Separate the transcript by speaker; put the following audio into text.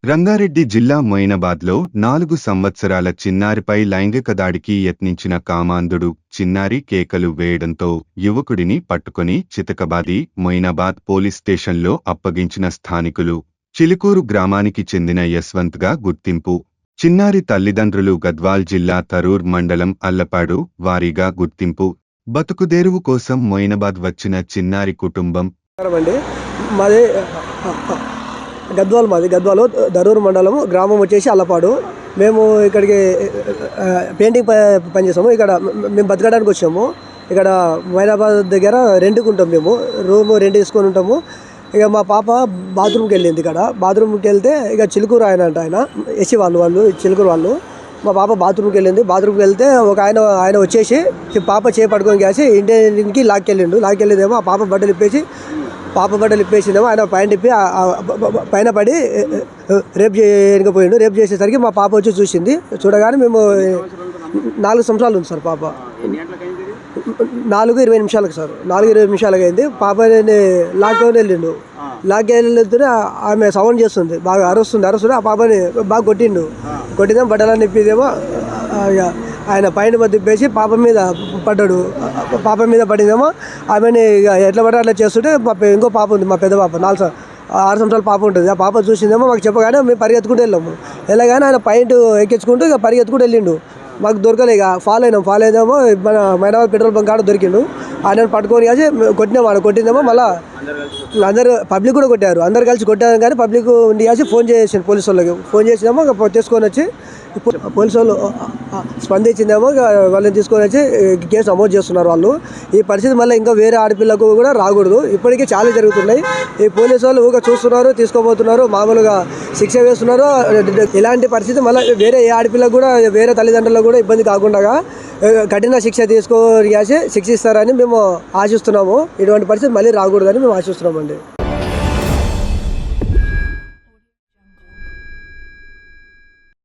Speaker 1: రంగారెడ్డి జిల్లా మొయినాబాద్లో 4 సంవత్సరాల చిన్నారిపై లైంగిక దాడికి యత్నించిన కామాంధుడు చిన్నారి కేకలు వేయడంతో యువకుడిని పట్టుకొని చితకబాది మొయినాబాద్ పోలీస్ స్టేషన్లో అప్పగించిన స్థానికులు. చిలుకూరు గ్రామానికి చెందిన యశ్వంత్గా గుర్తింపు. చిన్నారి తల్లిదండ్రులు గద్వాల్ జిల్లా తరూర్ మండలం అల్లపాడు వారీగా గుర్తింపు. బతుకుదెరువు కోసం మొయినాబాద్ వచ్చిన చిన్నారి కుటుంబం.
Speaker 2: మాది గద్వాల్ దరూర్ మండలం, గ్రామం వచ్చేసి అల్లపాడు. మేము ఇక్కడికి పెయింటింగ్ పని చేస్తాము. ఇక్కడ మేము బతకడానికి వచ్చాము. ఇక్కడ మొయినాబాద్ దగ్గర రెంట్కి ఉంటాం. మేము రూమ్ రెంట్ తీసుకొని ఉంటాము. ఇక మా పాప బాత్రూమ్కి వెళ్ళింది. ఇక్కడ బాత్రూమ్కి వెళ్తే ఇక చిలుకూరు ఆయన ఎసి వాళ్ళు చిలుకూరు వాళ్ళు. మా పాప బాత్రూమ్కి వెళ్ళింది. బాత్రూమ్కి వెళ్తే ఒక ఆయన వచ్చేసి పాప చేపట్టుకొని కాసి ఇంటికి లాక్కెళ్ళిందేమో. ఆ పాప బట్టలు ఇప్పేసిందేమో. ఆయన పైన పడి రేప్ చేయకపోయిండు. రేప్ చేసేసరికి మా పాప వచ్చి చూసింది. చూడగానే మేము 4 సంవత్సరాలు ఉంది సార్ పాప. 4:20 సార్. 4:20 అయింది. పాపని లాక్కొని వెళ్ళిండు. లాక్కెళ్తూనే ఆమె సౌండ్ చేస్తుంది, బాగా అరుస్తుంది. ఆ పాపని బాగా కొట్టిందేమో. బట్టలన్నీ ఇప్పిదేమో. ఆయన పైన తిప్పేసి పాప మీద పడిందేమో. ఆమెని ఎట్లా పడ్డా అట్లా చేస్తుంటే ఇంకో పాప ఉంది, మా పెద్ద పాప 6 సంవత్సరాల పాప ఉంటుంది. ఆ పాప చూసిందేమో. మాకు చెప్పగానే మేము పరిగెత్తుకుంటూ వెళ్ళాము. వెళ్ళగానే ఆయన పాయింట్ ఎక్కించుకుంటూ ఇక పరిగెత్తుకుంటూ వెళ్ళిండు. మాకు దొరకలే. ఇక ఫాలో అయినామో. మన మొయినాబాద్ పెట్రోల్ బంక్ కాడ దొరికిండు. ఆయన పట్టుకొని కాసి కొట్టిందేమో. మళ్ళీ అందరు పబ్లిక్ కూడా కొట్టారు. అందరు కలిసి కొట్టారు. కానీ పబ్లిక్ ఉండి కాసి ఫోన్ చేసాను పోలీసు వాళ్ళకి. ఫోన్ చేసినామో ఇక తీసుకొని వచ్చి పోలీసు వాళ్ళు స్పందించిందేమో. వాళ్ళని తీసుకొని వచ్చి కేసు నమోదు చేస్తున్నారు వాళ్ళు. ఈ పరిస్థితి మళ్ళీ ఇంకా వేరే ఆడపిల్లకు కూడా రాకూడదు. ఇప్పటికీ చాలా జరుగుతున్నాయి. ఈ పోలీసు వాళ్ళు ఊగా చూస్తున్నారు, తీసుకోబోతున్నారు, మామూలుగా శిక్ష వేస్తున్నారు. ఇలాంటి పరిస్థితి మళ్ళీ వేరే ఏ ఆడపిల్లకు కూడా, వేరే తల్లిదండ్రులకు కూడా ఇబ్బంది కాకుండా కఠిన శిక్ష శిక్షిస్తారని మేము ఆశిస్తున్నాము. ఇటువంటి పరిస్థితి మళ్ళీ రాకూడదని మేము ఆశిస్తున్నామండి.